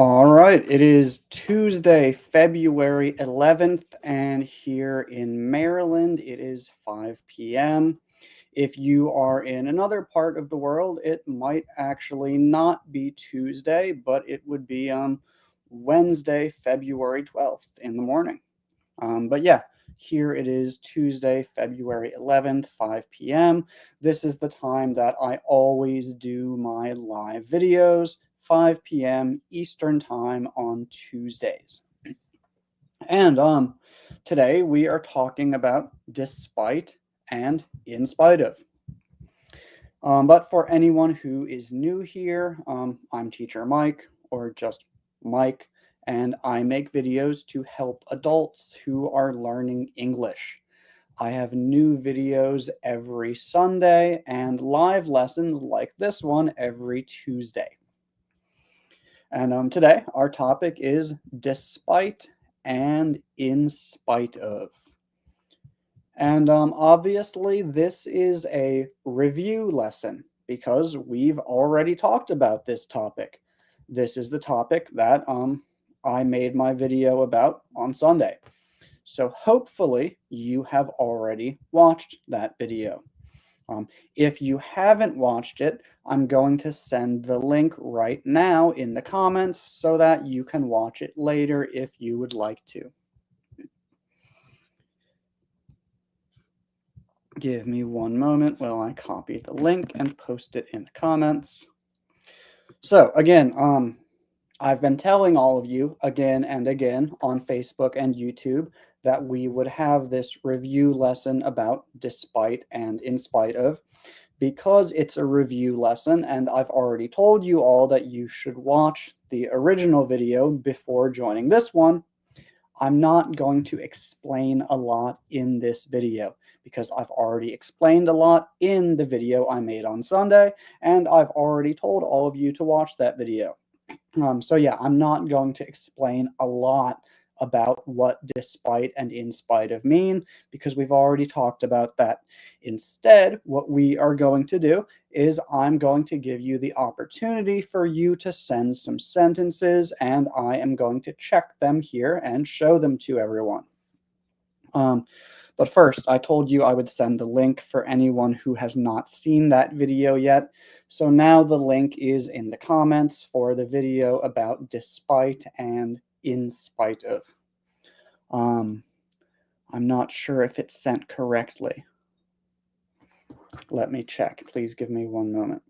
All right, it is Tuesday, February 11th, and here in Maryland, it is 5 p.m. If you are in another part of the world, it might actually not be Tuesday, but it would be Wednesday, February 12th in the morning. But yeah, here it is Tuesday, February 11th, 5 p.m. This is the time that I always do my live videos, 5 p.m. Eastern Time on Tuesdays. And today we are talking about despite and in spite of. But for anyone who is new here, I'm Teacher Mike, or just Mike, and I make videos to help adults who are learning English. I have new videos every Sunday and live lessons like this one every Tuesday. And today, our topic is despite and in spite of. And obviously, this is a review lesson because we've already talked about this topic. This is the topic that I made my video about on Sunday. So hopefully you have already watched that video. If you haven't watched it, I'm going to send the link right now in the comments so that you can watch it later if you would like to. Give me one moment while I copy the link and post it in the comments. So again, I've been telling all of you again and again on Facebook and YouTube that we would have this review lesson about despite and in spite of, because it's a review lesson and I've already told you all that you should watch the original video before joining this one. I'm not going to explain a lot in this video because I've already explained a lot in the video I made on Sunday, and I've already told all of you to watch that video. So yeah, I'm not going to explain a lot about what despite and in spite of mean because we've already talked about that. Instead, what we are going to do is I'm going to give you the opportunity for you to send some sentences, and I am going to check them here and show them to everyone. But first, I told you I would send the link for anyone who has not seen that video yet. So now the link is in the comments for the video about despite and in spite of. I'm not sure if it's sent correctly. Let me check. Please give me one moment.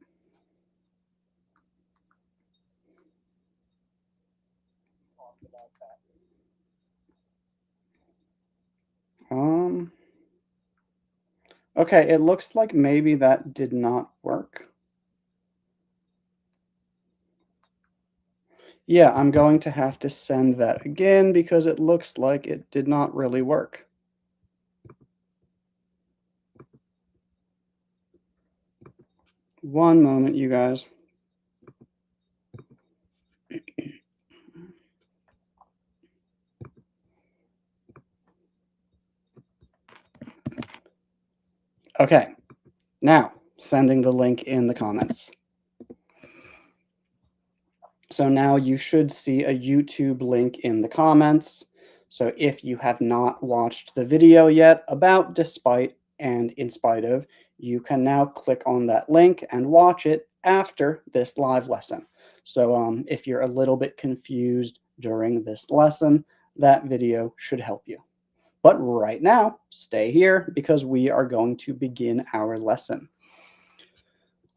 Okay, it looks like maybe that did not work. Yeah, I'm going to have to send that again because it looks like it did not really work. One moment, you guys. Okay, now sending the link in the comments. So now you should see a YouTube link in the comments. So if you have not watched the video yet about despite and in spite of, you can now click on that link and watch it after this live lesson. So if you're a little bit confused during this lesson, that video should help you. But right now, stay here because we are going to begin our lesson.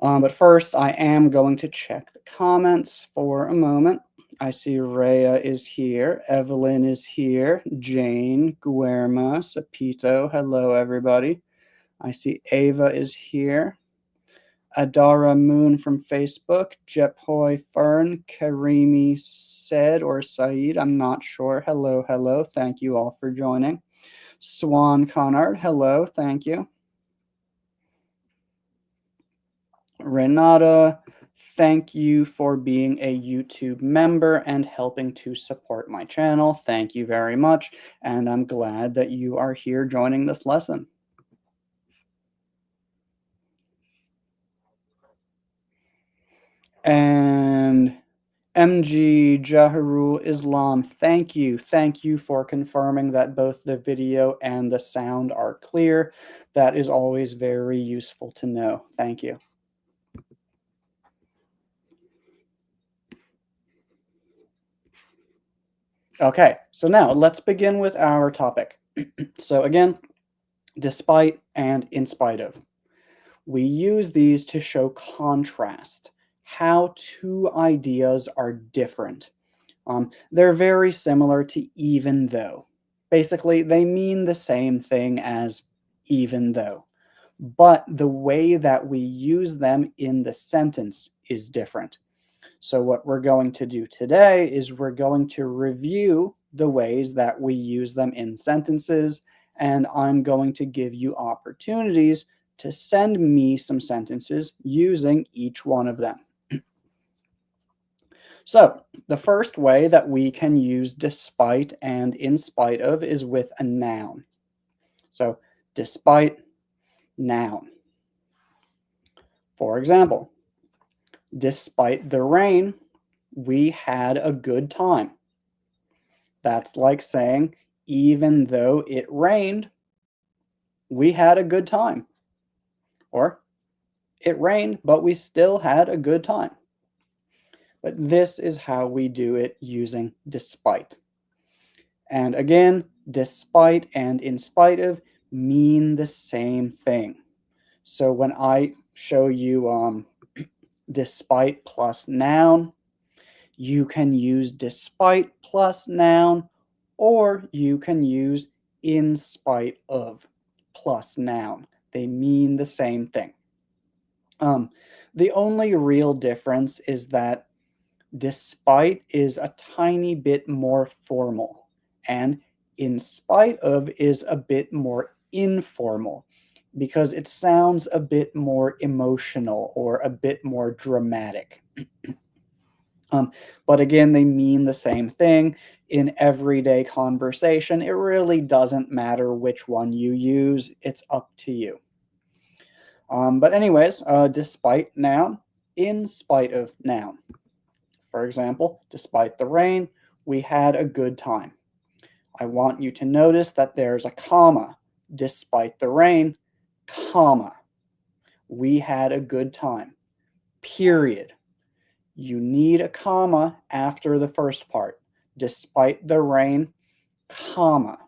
But first, I am going to check the comments for a moment. I see Rhea is here. Evelyn is here. Jane, Guerma, Sapito. Hello, everybody. I see Ava is here. Adara Moon from Facebook. Jepoy Fern. Karimi said or Saeed. I'm not sure. Hello, hello. Thank you all for joining. Swan Connard. Hello. Thank you. Renata, thank you for being a YouTube member and helping to support my channel. Thank you very much, and I'm glad that you are here joining this lesson. And MG Jaharul Islam, thank you. Thank you for confirming that both the video and the sound are clear. That is always very useful to know. Thank you. Okay, so now let's begin with our topic. So again, despite and in spite of. We use these to show contrast, how two ideas are different. They're very similar to even though. Basically, they mean the same thing as even though, but the way that we use them in the sentence is different. So what we're going to do today is we're going to review the ways that we use them in sentences, and I'm going to give you opportunities to send me some sentences using each one of them. So the first way that we can use despite and in spite of is with a noun. So despite, noun. For example, despite the rain, we had a good time. That's like saying, even though it rained, we had a good time. Or, it rained, but we still had a good time. But this is how we do it using despite. And again, despite and in spite of mean the same thing. So when I show you despite plus noun, you can use despite plus noun, or you can use in spite of plus noun. They mean the same thing. The only real difference is that despite is a tiny bit more formal, and in spite of is a bit more informal because it sounds a bit more emotional or a bit more dramatic. But again, they mean the same thing. In everyday conversation, it really doesn't matter which one you use. It's up to you. But anyways, despite noun, in spite of noun. For example, despite the rain, we had a good time. I want you to notice that there's a comma. Despite the rain, comma. We had a good time. Period. You need a comma after the first part. Despite the rain, comma.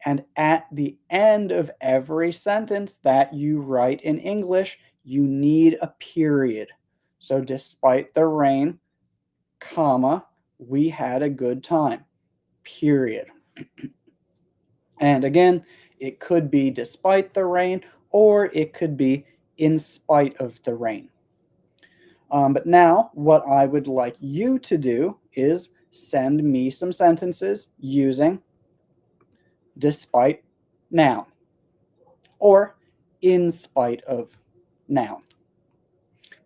And at the end of every sentence that you write in English, you need a period. So despite the rain, comma, we had a good time. Period. And again, it could be despite the rain, or it could be in spite of the rain. But now, what I would like you to do is send me some sentences using despite noun or in spite of noun.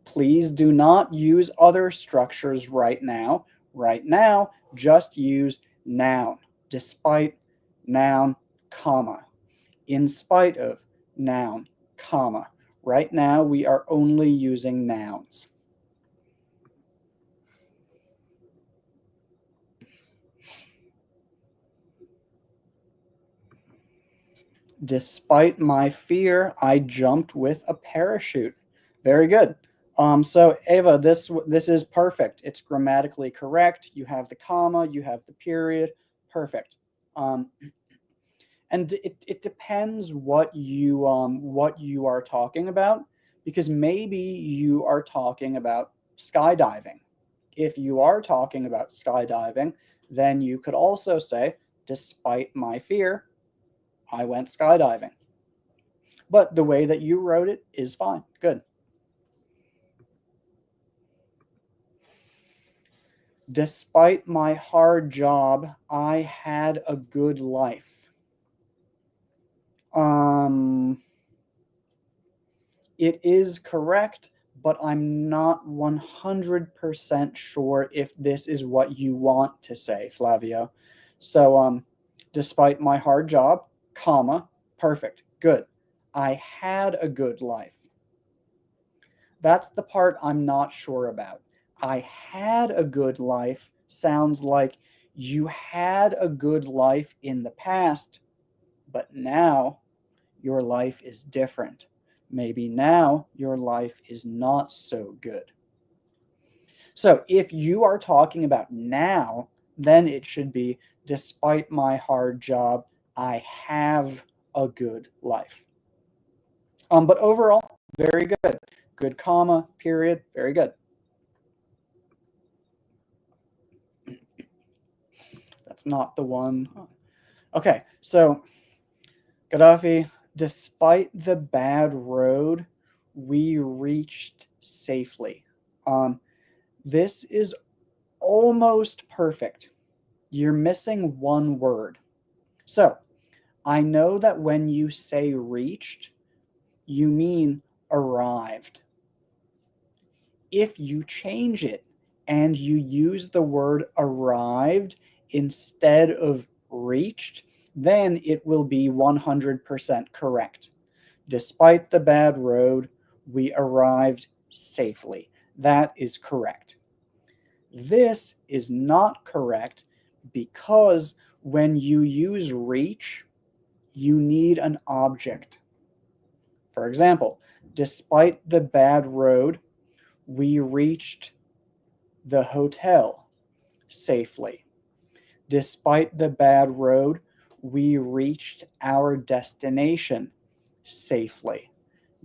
Please do not use other structures right now. Right now, just use noun, despite noun, comma, in spite of noun, comma. Right now, we are only using nouns. Despite my fear, I jumped with a parachute. Very good. So Ava, this is perfect. It's grammatically correct. You have the comma, you have the period. Perfect. Um, and it depends what you are talking about, because maybe you are talking about skydiving. If you are talking about skydiving, then you could also say, despite my fear, I went skydiving. But the way that you wrote it is fine. Good. Despite my hard job, I had a good life. Um, it is correct, but I'm not 100% sure if this is what you want to say, Flavio. So, despite my hard job, comma, perfect, good. I had a good life. That's the part I'm not sure about. I had a good life sounds like you had a good life in the past, but now your life is different. Maybe now your life is not so good. So if you are talking about now, then it should be despite my hard job, I have a good life. But overall, very good. Good comma, period, very good. That's not the one. Okay, so Gaddafi, despite the bad road, we reached safely. This is almost perfect. You're missing one word. So I know that when you say reached, you mean arrived. If you change it and you use the word arrived instead of reached, then it will be 100% correct. Despite the bad road, we arrived safely. That is correct. This is not correct because when you use reach, you need an object. For example, despite the bad road, we reached the hotel safely. Despite the bad road, we reached our destination safely.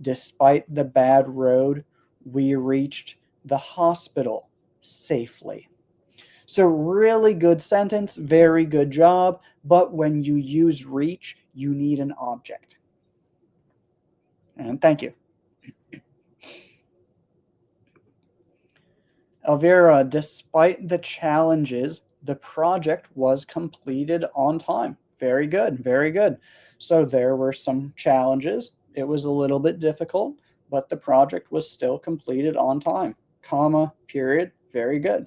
Despite the bad road, we reached the hospital safely. So, really good sentence, very good job. But when you use reach, you need an object. And thank you. Elvira, despite the challenges, the project was completed on time. Very good, very good. So there were some challenges. It was a little bit difficult, but the project was still completed on time. Comma, period, very good.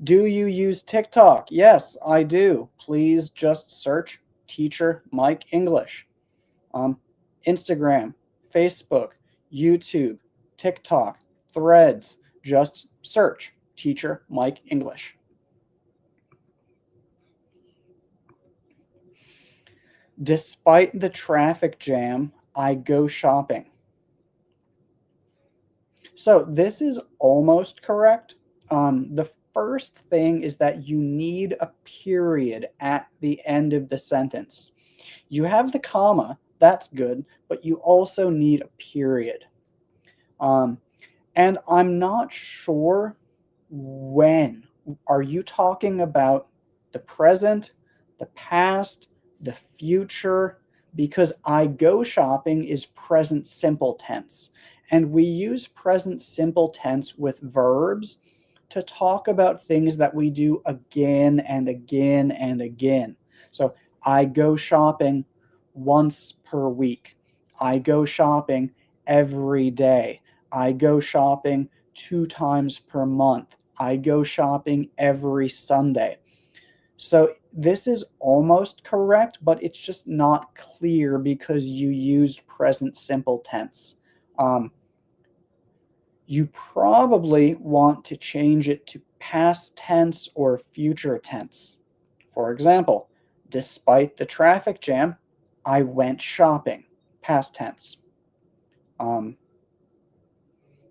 Do you use TikTok? Yes, I do. Please just search Teacher Mike English. Instagram, Facebook, YouTube, TikTok, Threads. Just search Teacher Mike English. Despite the traffic jam, I go shopping. So this is almost correct. The first thing is that you need a period at the end of the sentence. You have the comma, that's good, but you also need a period. And I'm not sure when. Are you talking about the present, the past, the future? Because I go shopping is present simple tense. And we use present simple tense with verbs to talk about things that we do again and again and again. So I go shopping once per week. I go shopping every day. I go shopping 2 times per month. I go shopping every Sunday. So this is almost correct, but it's just not clear because you used present simple tense. You probably want to change it to past tense or future tense. For example, despite the traffic jam, I went shopping. Past tense. Um,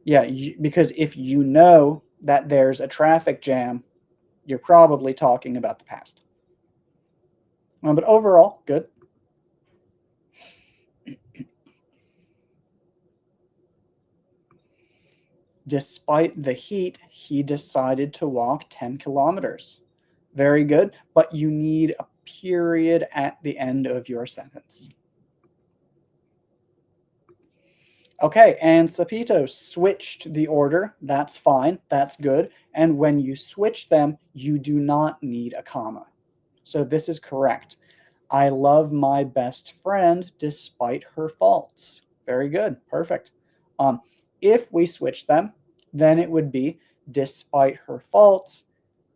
Yeah, because if you know that there's a traffic jam, you're probably talking about the past. But overall, good. Despite the heat, he decided to walk 10 kilometers. Very good, but you need a period at the end of your sentence. Okay, and Sapito switched the order. That's fine. That's good. And when you switch them, you do not need a comma. So this is correct. I love my best friend despite her faults. Very good. Perfect. Um, if we switch them, then it would be despite her faults,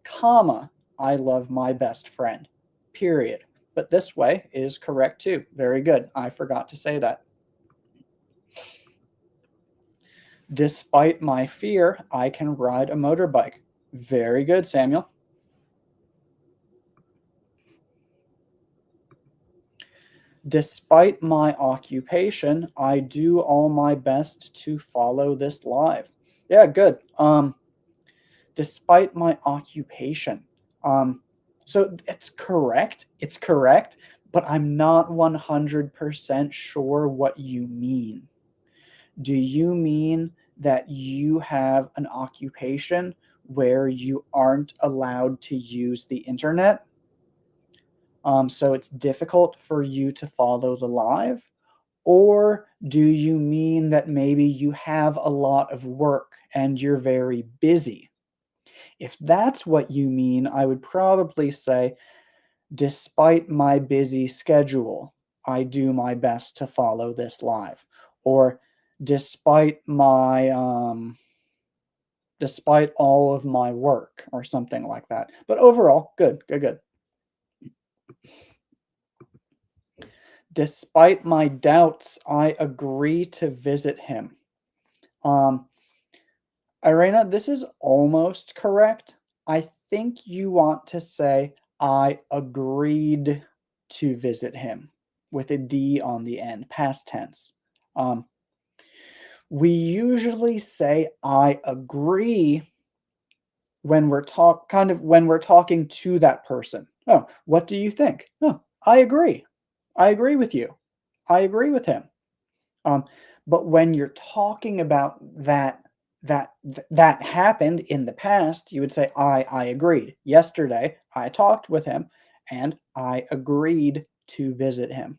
comma, I love my best friend. Period. But this way is correct too. Very good. I forgot to say that. Despite my fear, I can ride a motorbike. Very good, Samuel. Despite my occupation, I do all my best to follow this live. Yeah, good. Despite my occupation. Um, so it's correct. It's correct, but I'm not 100% sure what you mean. Do you mean that you have an occupation where you aren't allowed to use the internet? So it's difficult for you to follow the live? Or do you mean that maybe you have a lot of work and you're very busy? If that's what you mean, I would probably say, despite my busy schedule, I do my best to follow this live. Or despite my despite all of my work or something like that. But overall, good, good, good. Despite my doubts, I agree to visit him. Um, Irena, this is almost correct. I think you want to say, I agreed to visit him with a D on the end, past tense. Um, we usually say, I agree when we're talking to that person. Oh, what do you think? Oh, I agree. I agree with you. I agree with him. Um, but when you're talking about that happened in the past, you would say, I agreed. Yesterday, I talked with him and I agreed to visit him.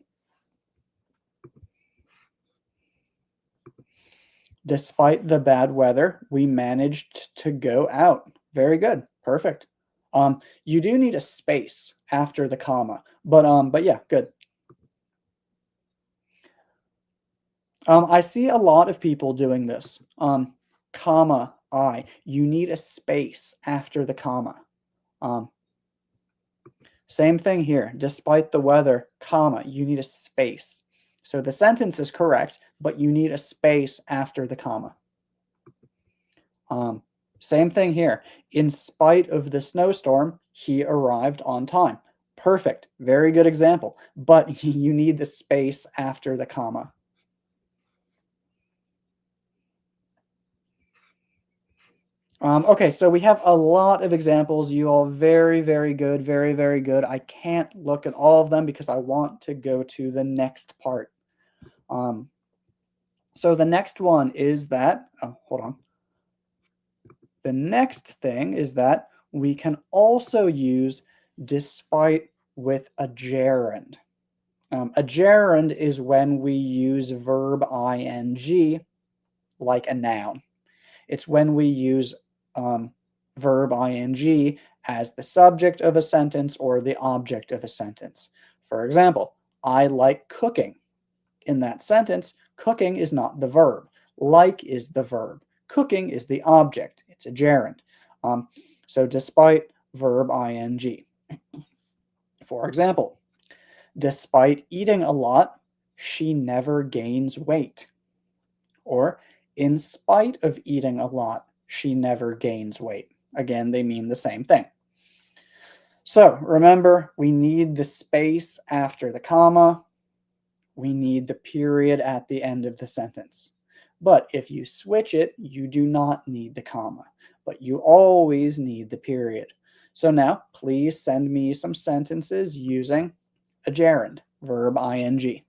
Despite the bad weather, we managed to go out. Very good. Perfect. You do need a space after the comma, but yeah, good. I see a lot of people doing this. Comma, I. You need a space after the comma. Um, Same thing here. Despite the weather, comma, you need a space. So the sentence is correct, but you need a space after the comma. Um, Same thing here. In spite of the snowstorm, he arrived on time. Perfect. Very good example. But you need the space after the comma. Okay, so we have a lot of examples. You all very, very good. Very, very good. I can't look at all of them because I want to go to the next part. Um, so the next one is that, oh, hold on. The next thing is that we can also use despite with a gerund. A gerund is when we use verb ing like a noun. It's when we use verb ing as the subject of a sentence or the object of a sentence. For example, I like cooking. In that sentence, cooking is not the verb. Like is the verb. Cooking is the object. It's a gerund. So despite verb ing. For example, despite eating a lot, she never gains weight. Or in spite of eating a lot, she never gains weight. Again, they mean the same thing. So remember, we need the space after the comma. We need the period at the end of the sentence. But if you switch it, you do not need the comma, but you always need the period. So now, please send me some sentences using a gerund, verb ing.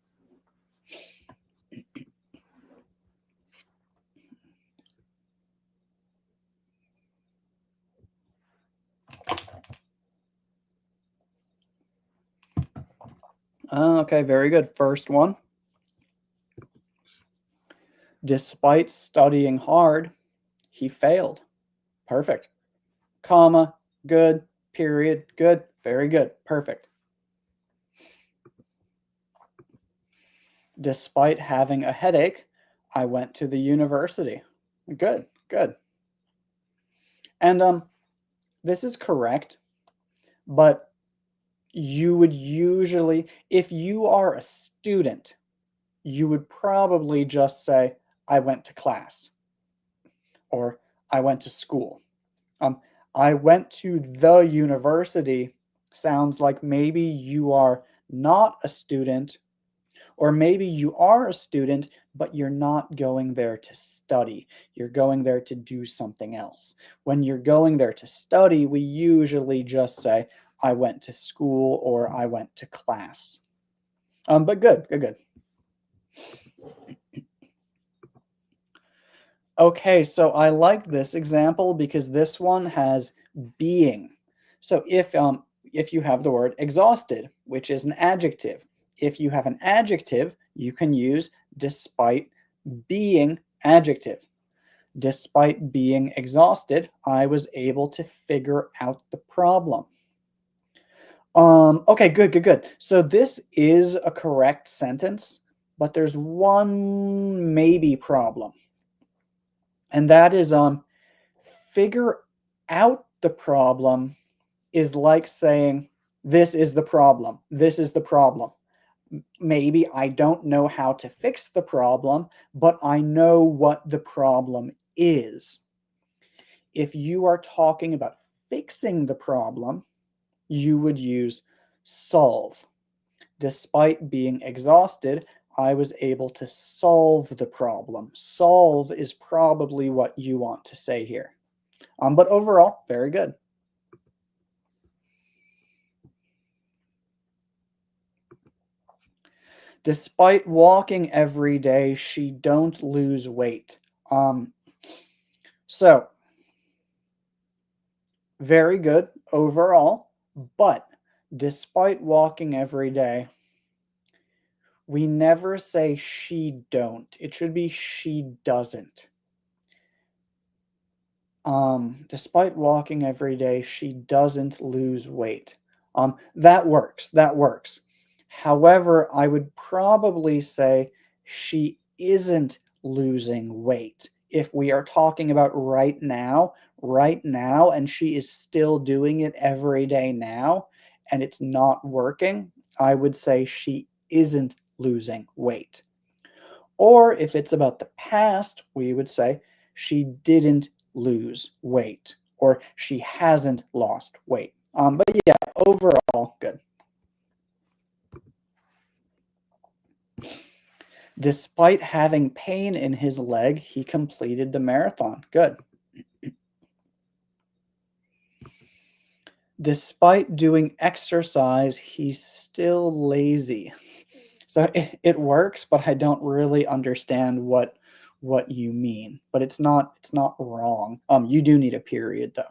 Okay, very good. First one. Despite studying hard, he failed. Perfect. Comma, good, period, good, very good, perfect. Despite having a headache, I went to the university. Good, good. And this is correct, but you would usually, if you are a student, you would probably just say, I went to class. or I went to school. Um, I went to the university sounds like maybe you are not a student, or maybe you are a student, but you're not going there to study. You're going there to do something else. When you're going there to study, we usually just say, I went to school or I went to class. But good, good, good. Okay, so I like this example because this one has being. So if you have the word exhausted, which is an adjective, if you have an adjective, you can use despite being adjective. Despite being exhausted, I was able to figure out the problem. Okay, good, good, good. So this is a correct sentence, but there's one maybe problem. And that is figure out the problem is like saying this is the problem. This is the problem. Maybe I don't know how to fix the problem, but I know what the problem is. If you are talking about fixing the problem, you would use solve. Despite being exhausted, I was able to solve the problem. Solve is probably what you want to say here. But overall, very good. Despite walking every day, she don't lose weight. Um, so very good overall, but despite walking every day, we never say she don't. It should be she doesn't. Despite walking every day, she doesn't lose weight. That works. That works. However, I would probably say she isn't losing weight. If we are talking about right now, and she is still doing it every day now, and it's not working, I would say she isn't losing weight. Or if it's about the past, we would say she didn't lose weight or she hasn't lost weight. But yeah, overall, good. Despite having pain in his leg, he completed the marathon. Good. Despite doing exercise, he's still lazy. So it works, but I don't really understand what you mean. But it's not wrong. You do need a period though.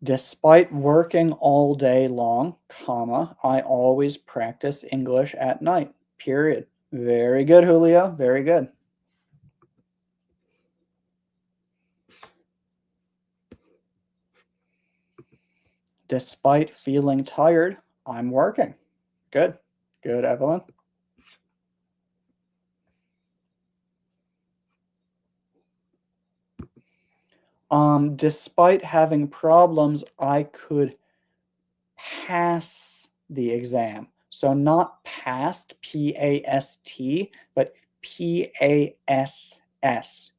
Despite working all day long, comma, I always practice English at night. Period. Very good, Julio. Very good. Despite feeling tired, I'm working. Good. Good, Evelyn. Despite having problems, I could pass the exam. So not past, P-A-S-T, but P-A-S-S.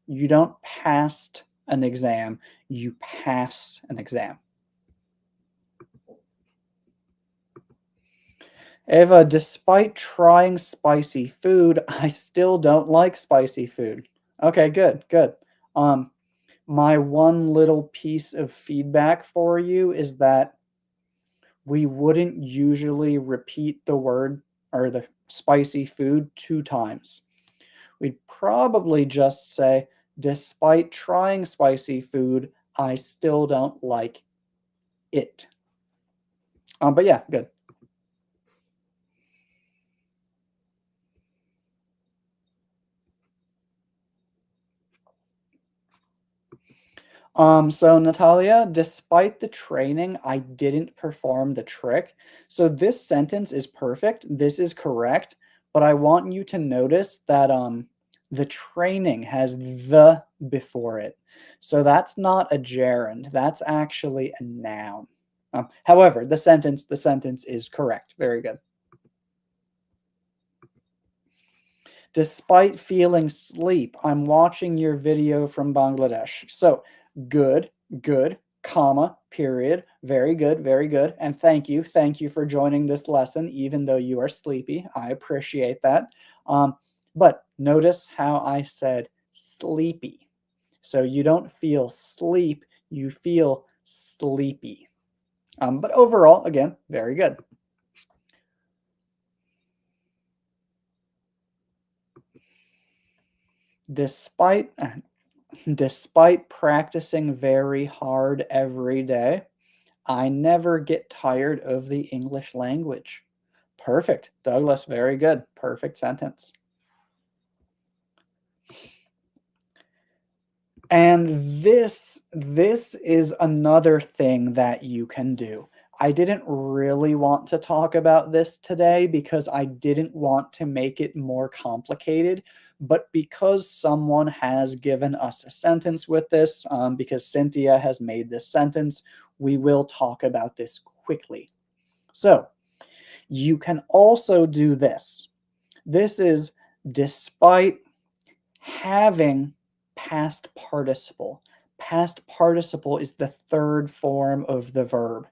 You don't pass an exam, you pass an exam. Eva, despite trying spicy food, I still don't like spicy food. Okay, good, good. Um, my one little piece of feedback for you is that we wouldn't usually repeat the word or the spicy food two times. We'd probably just say, despite trying spicy food, I still don't like it. But yeah, good. So Natalia, despite the training, I didn't perform the trick. So this sentence is perfect. This is correct, but I want you to notice that the training has the before it. So that's not a gerund. That's actually a noun. However, the sentence is correct. Very good. Despite feeling sleep, I'm watching your video from Bangladesh. So good, good, comma, period. Very good, very good. And thank you. Thank you for joining this lesson, even though you are sleepy. I appreciate that. But notice how I said sleepy. So you don't feel sleep, you feel sleepy. But overall, again, very good. Despite despite practicing very hard every day, I never get tired of the English language. Perfect, Douglas, very good. Perfect sentence. And this is another thing that you can do. I didn't really want to talk about this today because I didn't want to make it more complicated, but because someone has given us a sentence with this, because Cynthia has made this sentence, we will talk about this quickly. So, you can also do this. This is despite having past participle. Past participle is the third form of the verb.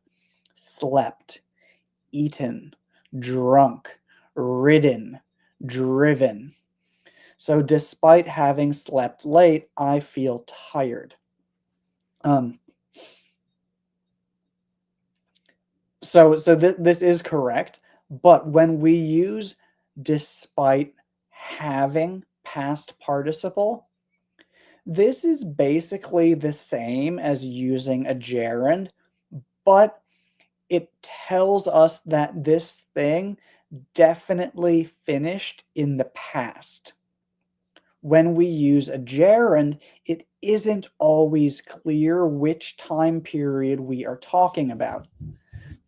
Slept, eaten, drunk, ridden, driven. So despite having slept late, I feel tired. Um, this is correct, but when we use despite having past participle, this is basically the same as using a gerund, but it tells us that this thing definitely finished in the past. When we use a gerund, it isn't always clear which time period we are talking about.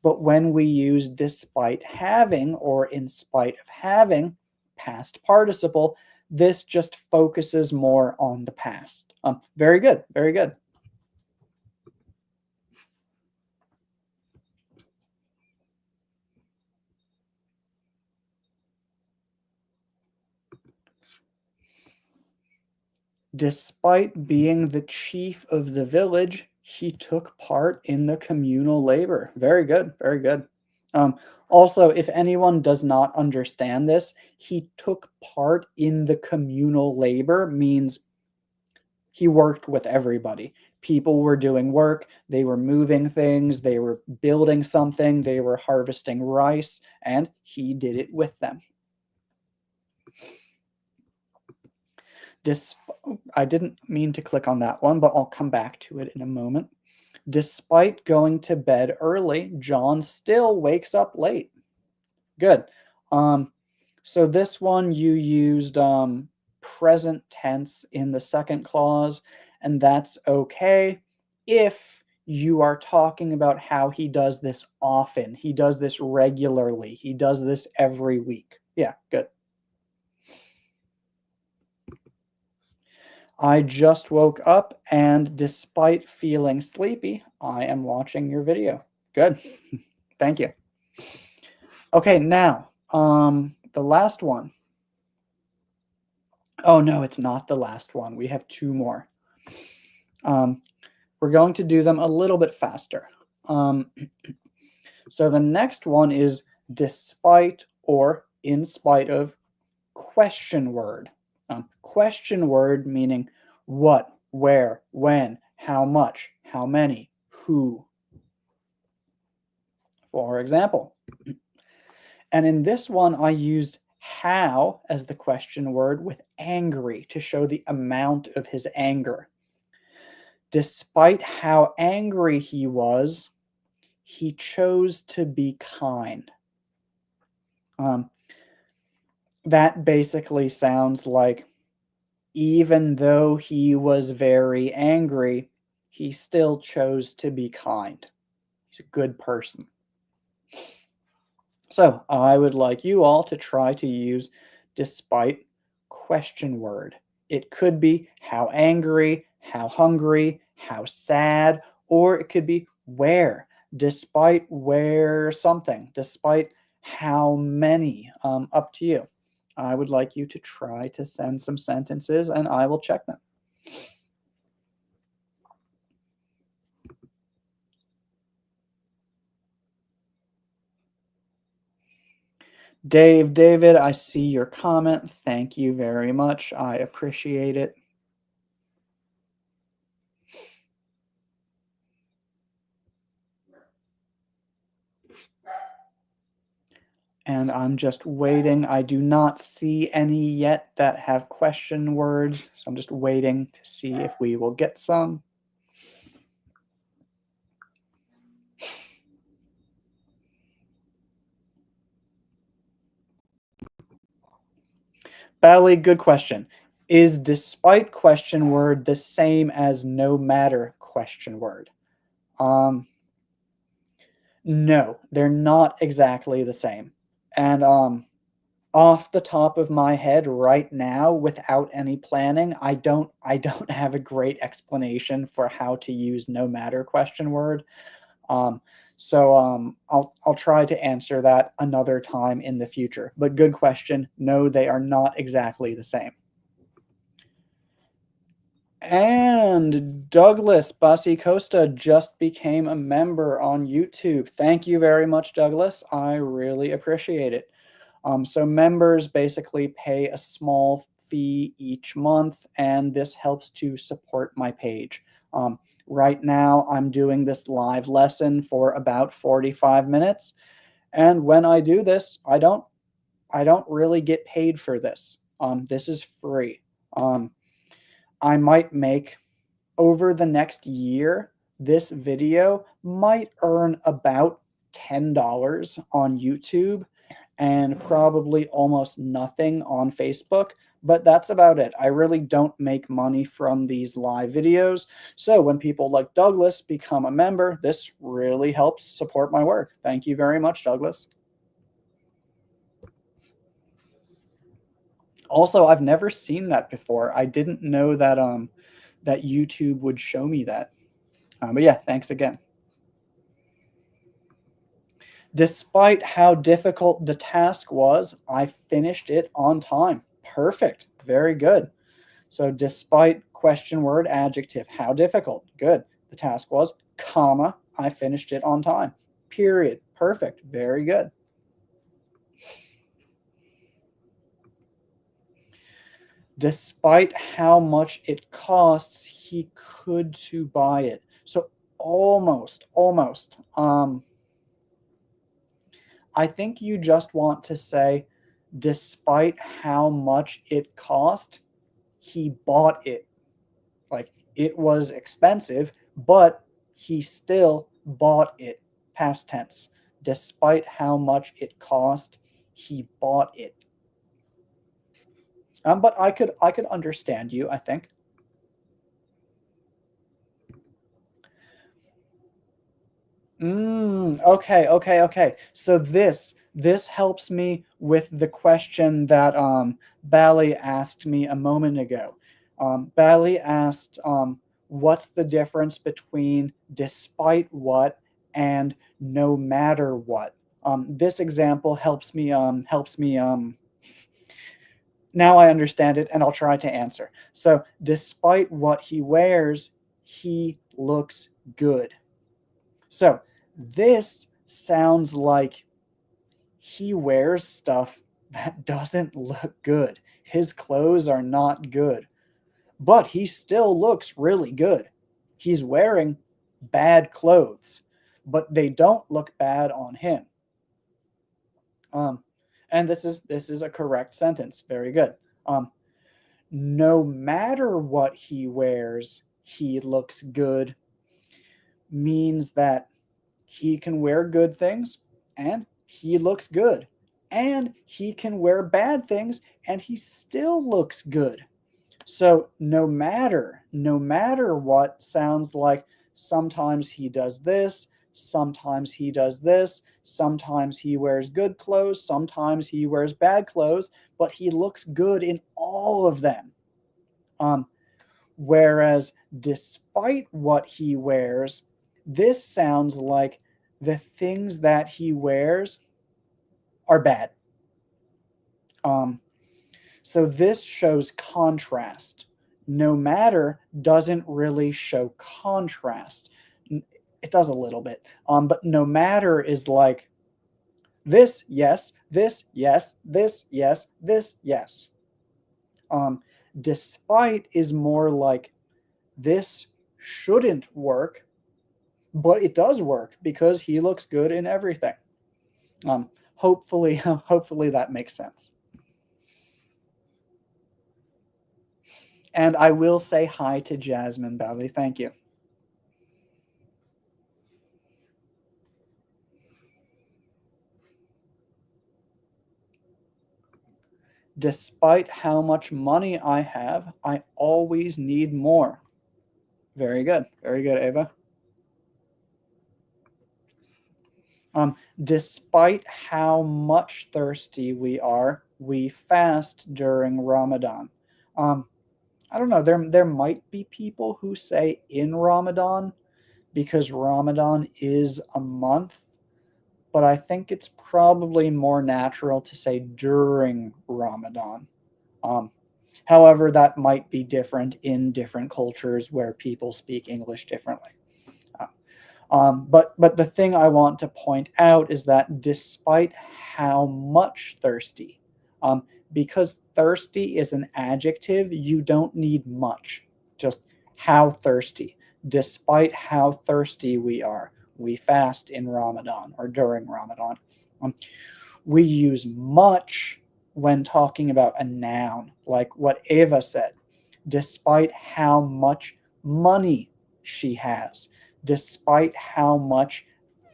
But when we use despite having or in spite of having past participle, this just focuses more on the past. Very good, very good. Despite being the chief of the village, he took part in the communal labor. Very good, very good. Also, if anyone does not understand this, he took part in the communal labor means he worked with everybody. People were doing work, they were moving things, they were building something, they were harvesting rice, and he did it with them. I didn't mean to click on that one, but I'll come back to it in a moment. Despite going to bed early, John still wakes up late. Good. Um, so this one you used present tense in the second clause, and that's okay if you are talking about how he does this often. He does this regularly. He does this every week. Yeah, good. I just woke up, and despite feeling sleepy, I am watching your video. Good. Thank you. Okay, now, the last one. Oh, no, it's not the last one. We have two more. We're going to do them a little bit faster. So the next one is despite or in spite of question word. Question word meaning what, where, when, how much, how many, who. For example, and in this one, I used how as the question word with angry to show the amount of his anger. Despite how angry he was, he chose to be kind. Um, that basically sounds like even though he was very angry, he still chose to be kind. He's a good person. So I would like you all to try to use despite question word. It could be how angry, how hungry, how sad, or it could be where, despite where something, despite how many, up to you. I would like you to try to send some sentences and I will check them. David, I see your comment. Thank you very much. I appreciate it. And I'm just waiting. I do not see any yet that have question words. So I'm just waiting to see if we will get some. Bally, good question. Is despite question word the same as no matter question word? No, they're not exactly the same. And off the top of my head right now, without any planning, I don't have a great explanation for how to use no matter question word. Um, I'll try to answer that another time in the future. But good question. No, they are not exactly the same. And Douglas Bassi Costa just became a member on YouTube. Thank you very much, Douglas. I really appreciate it. So members basically pay a small fee each month, and this helps to support my page. Right now, I'm doing this live lesson for about 45 minutes, and when I do this, I don't really get paid for this. This is free. I might make over the next year, this video might earn about $10 on YouTube and probably almost nothing on Facebook, but that's about it. I really don't make money from these live videos. So when people like Douglas become a member, this really helps support my work. Thank you very much, Douglas. Also, I've never seen that before. I didn't know that that YouTube would show me that. But yeah, thanks again. Despite how difficult the task was, I finished it on time. Perfect. Very good. So despite question word adjective, how difficult? Good. The task was, comma, I finished it on time. Period. Perfect. Very good. Despite how much it costs, he could to buy it. So almost. I think you just want to say, despite how much it cost, he bought it. Like it was expensive, but he still bought it. Past tense. Despite how much it cost, he bought it. But I could understand you, I think. Okay. So this helps me with the question that Bally asked me a moment ago. Bally asked, "What's the difference between despite what and no matter what?" This example helps me. Now I understand it, and I'll try to answer. So, despite what he wears, he looks good. So this sounds like he wears stuff that doesn't look good. His clothes are not good, but he still looks really good. He's wearing bad clothes, but they don't look bad on him. Um, and this is a correct sentence. Very good. Um, no matter what he wears, he looks good means that he can wear good things and he looks good. And he can wear bad things and he still looks good. So no matter what sounds like sometimes he does this, sometimes he does this, sometimes he wears good clothes, sometimes he wears bad clothes, but he looks good in all of them. Um, Whereas, despite what he wears, this sounds like the things that he wears are bad. Um, So this shows contrast. No matter doesn't really show contrast. It does a little bit, but no matter is like this, yes, this, yes, this, yes, this, yes. Um, Despite is more like this shouldn't work, but it does work because he looks good in everything. Hopefully, hopefully that makes sense. And I will say hi to Jasmine Belly. Thank you. Despite how much money I have, I always need more. Very good. Very good, Ava. Despite how much thirsty we are, we fast during Ramadan. Um, I don't know. There might be people who say in Ramadan because Ramadan is a month, but I think it's probably more natural to say during Ramadan. Um, However, that might be different in different cultures where people speak English differently. Uh, but the thing I want to point out is that despite how much thirsty, because thirsty is an adjective, you don't need much, just how thirsty. Despite how thirsty we are, we fast in Ramadan or during Ramadan. Um, we use much when talking about a noun, like what Ava said, despite how much money she has, despite how much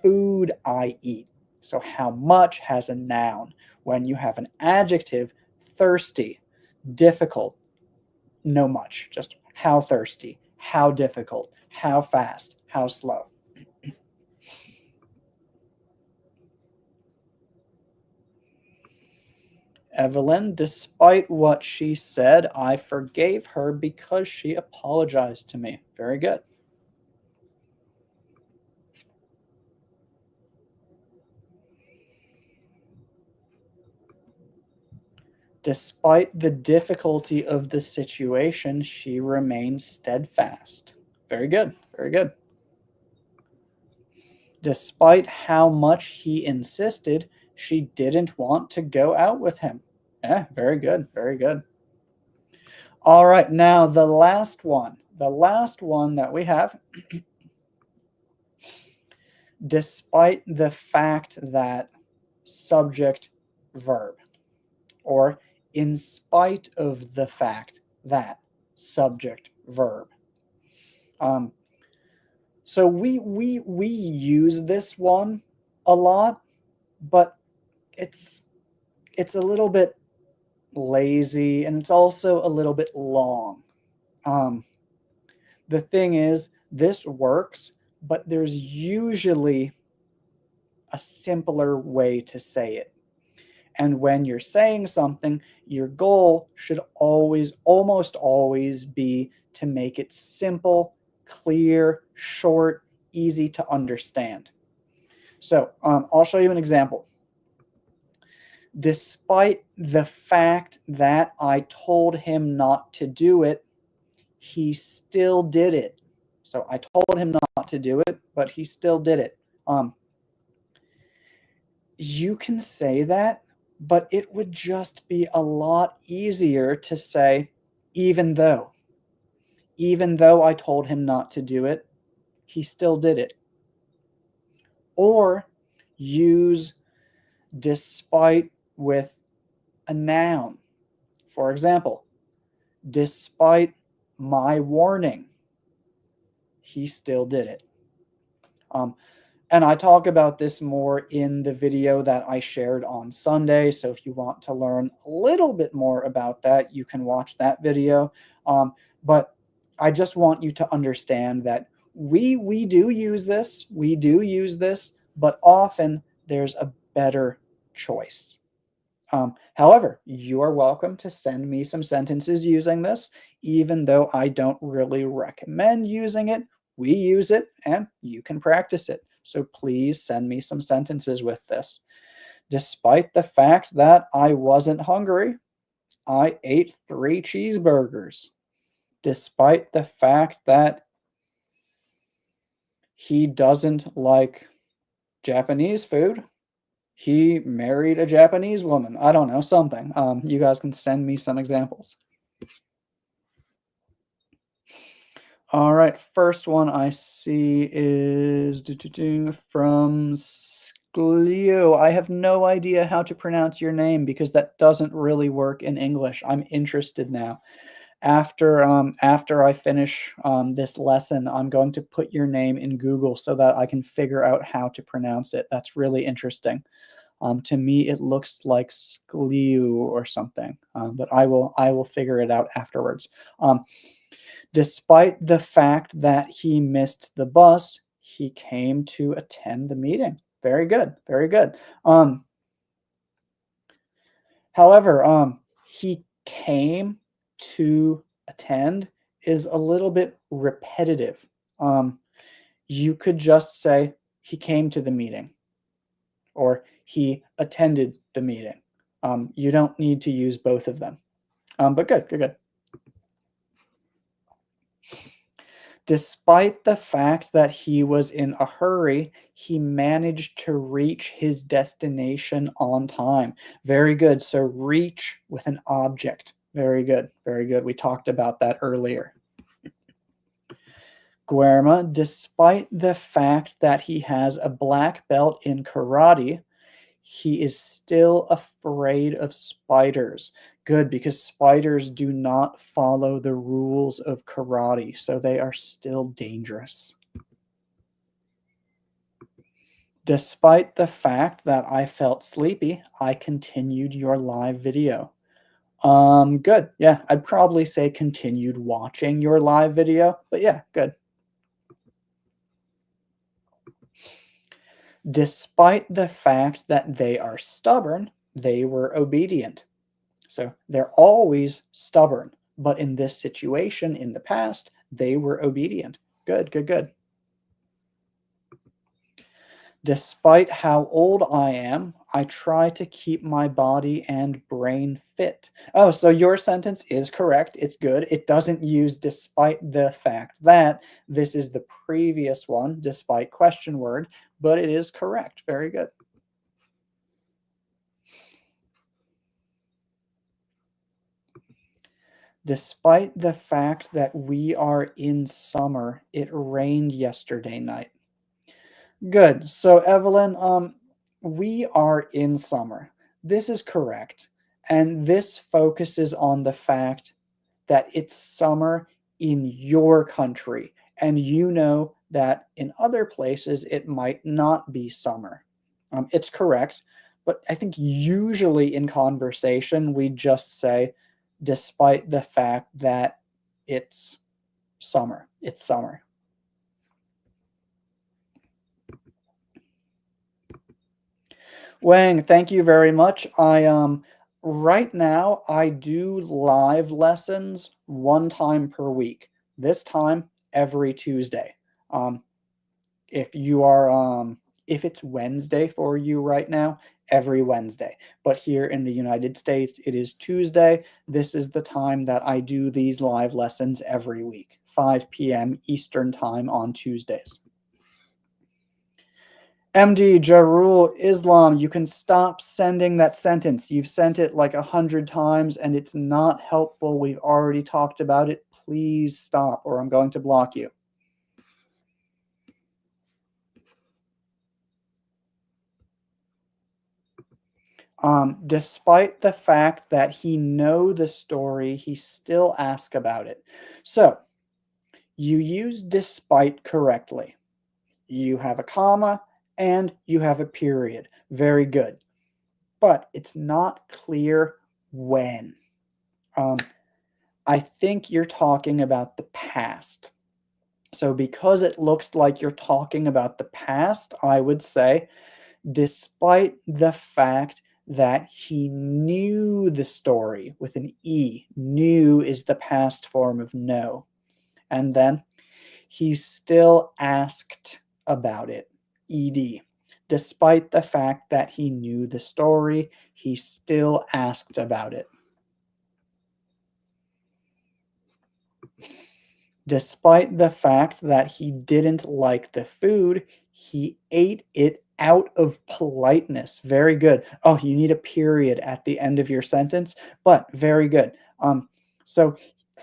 food I eat. So, how much has a noun. When you have an adjective, thirsty, difficult, no much, just how thirsty, how difficult, how fast, how slow. Evelyn, despite what she said, I forgave her because she apologized to me. Very good. Despite the difficulty of the situation, she remained steadfast. Very good. Very good. Despite how much he insisted, she didn't want to go out with him. Yeah, very good. Very good. All right, now the last one. The last one that we have, despite the fact that subject verb, or in spite of the fact that subject verb. Um, so we use this one a lot, but it's it's a little bit lazy and it's also a little bit long. Um, the thing is, this works, but there's usually a simpler way to say it. And when you're saying something, your goal should always, almost always be to make it simple, clear, short, easy to understand. So I'll show you an example. Despite the fact that I told him not to do it, he still did it. So I told him not to do it, but he still did it. You can say that, but it would just be a lot easier to say, even though I told him not to do it, he still did it. Or use despite with a noun. For example, despite my warning, he still did it. Um, And I talk about this more in the video that I shared on Sunday. So if you want to learn a little bit more about that, you can watch that video. But I just want you to understand that we do use this, but often there's a better choice. However, you are welcome to send me some sentences using this, even though I don't really recommend using it. We use it and you can practice it. So please send me some sentences with this. Despite the fact that I wasn't hungry, I ate 3 cheeseburgers, despite the fact that he doesn't like Japanese food. He married a Japanese woman. I don't know, something. You guys can send me some examples. All right, first one I see is from Skleo. I have no idea how to pronounce your name because that doesn't really work in English. I'm interested now. After I finish this lesson, I'm going to put your name in Google so that I can figure out how to pronounce it. That's really interesting. To me, it looks like Skleo or something, but I will figure it out afterwards. Despite the fact that he missed the bus, he came to attend the meeting. Very good, very good. However, he came to attend is a little bit repetitive. You could just say he came to the meeting or he attended the meeting. You don't need to use both of them. But good, good, good. Despite the fact that he was in a hurry, he managed to reach his destination on time. Very good. So reach with an object. Very good. Very good. We talked about that earlier. Guerma, despite the fact that he has a black belt in karate, he is still afraid of spiders. Good, because spiders do not follow the rules of karate, so they are still dangerous. Despite the fact that I felt sleepy, I continued your live video. Good. Yeah, I'd probably say continued watching your live video, but yeah, good. Despite the fact that they are stubborn, they were obedient. So they're always stubborn, but in this situation in the past, they were obedient. Good, good, good. Despite how old I am, I try to keep my body and brain fit. Oh, so your sentence is correct. It's good. It doesn't use despite the fact that. This is the previous one, despite question word, but it is correct. Very good. Despite the fact that we are in summer, it rained yesterday night. Good. So, Evelyn, we are in summer. This is correct. And this focuses on the fact that it's summer in your country. And you know that in other places it might not be summer. It's correct. But I think usually in conversation, we just say, despite the fact that it's summer, it's summer. Wang, thank you very much. Right now I do live lessons 1 time per week. This time every Tuesday. Um, if you are if it's Wednesday for you right now, every Wednesday. But here in the United States, it is Tuesday. This is the time that I do these live lessons every week, 5 p.m. Eastern time on Tuesdays. MD Jarul Islam, you can stop sending that sentence. You've sent it like 100 times and it's not helpful. We've already talked about it. Please stop or I'm going to block you. Despite the fact that he know the story, he still asks about it. So you use despite correctly. You have a comma and you have a period. Very good. But it's not clear when. I think you're talking about the past. So because it looks like you're talking about the past, I would say, despite the fact that he knew the story with an E, knew is the past form of know. And then he still asked about it, ed. Despite the fact that he knew the story, he still asked about it. Despite the fact that he didn't like the food, he ate it out of politeness. Very good. Oh, you need a period at the end of your sentence, but very good. So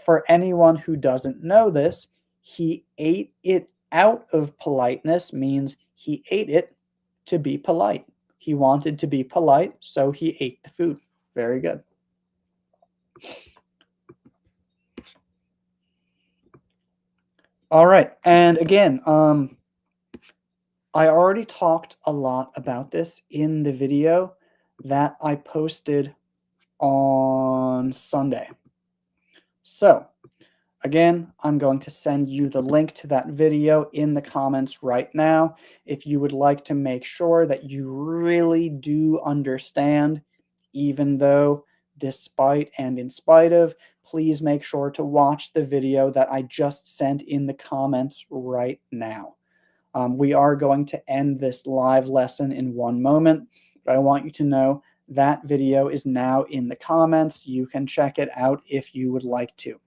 for anyone who doesn't know this, he ate it out of politeness means he ate it to be polite. He wanted to be polite, so he ate the food. Very good. All right. And again, I already talked a lot about this in the video that I posted on Sunday. So, again, I'm going to send you the link to that video in the comments right now. If you would like to make sure that you really do understand, even though, despite and in spite of, please make sure to watch the video that I just sent in the comments right now. We are going to end this live lesson in one moment, but I want you to know that video is now in the comments. You can check it out if you would like to.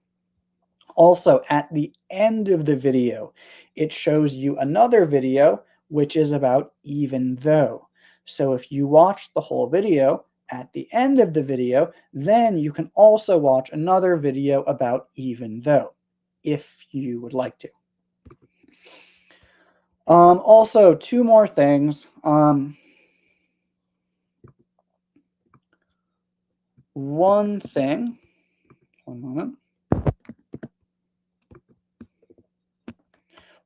Also, at the end of the video, it shows you another video which is about even though. So if you watch the whole video, at the end of the video, then you can also watch another video about even though, if you would like to. Also, two more things. One thing, one moment.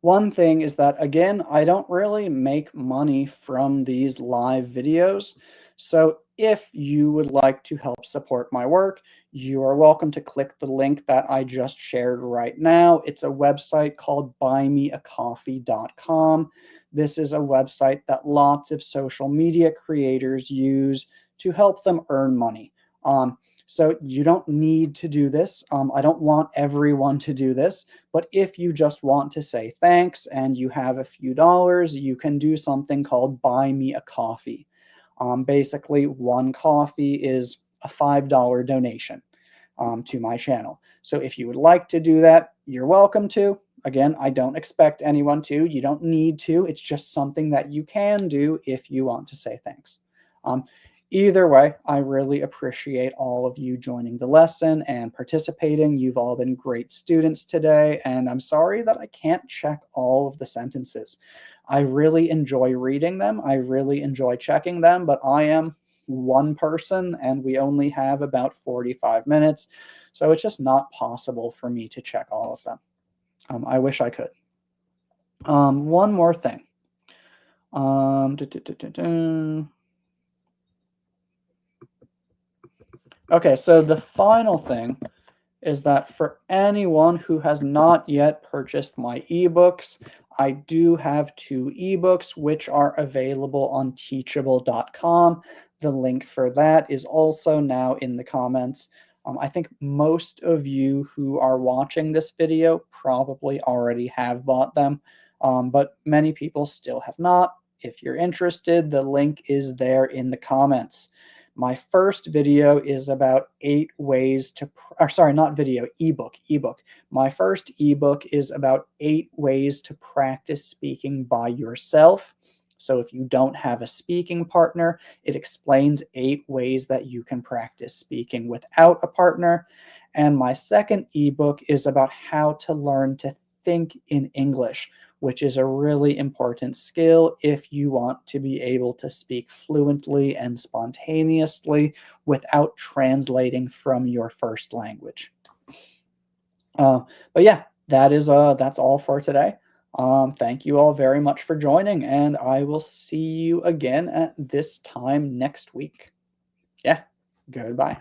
One thing is that, again, I don't really make money from these live videos. So if you would like to help support my work, you are welcome to click the link that I just shared right now. It's a website called buymeacoffee.com. This is a website that lots of social media creators use to help them earn money. So you don't need to do this. I don't want everyone to do this, but if you just want to say thanks and you have a few dollars, you can do something called Buy Me a Coffee. Basically, one coffee is a $5 donation to my channel. So if you would like to do that, you're welcome to. Again, I don't expect anyone to. You don't need to. It's just something that you can do if you want to say thanks. Either way, I really appreciate all of you joining the lesson and participating. You've all been great students today, and I'm sorry that I can't check all of the sentences. I really enjoy reading them. I really enjoy checking them, but I am one person and we only have about 45 minutes. So it's just not possible for me to check all of them. I wish I could. One more thing. Okay, so the final thing is that for anyone who has not yet purchased my ebooks, I do have two ebooks which are available on teachable.com. The link for that is also now in the comments. I think most of you who are watching this video probably already have bought them, but many people still have not. If you're interested, the link is there in the comments. My first video is about 8 ways to, sorry, not video, ebook. My first ebook is about 8 ways to practice speaking by yourself. So if you don't have a speaking partner, it explains 8 ways that you can practice speaking without a partner. And my second ebook is about how to learn to think in English, which is a really important skill if you want to be able to speak fluently and spontaneously without translating from your first language. But yeah, that's all for today. Thank you all very much for joining, and I will see you again at this time next week. Yeah, goodbye.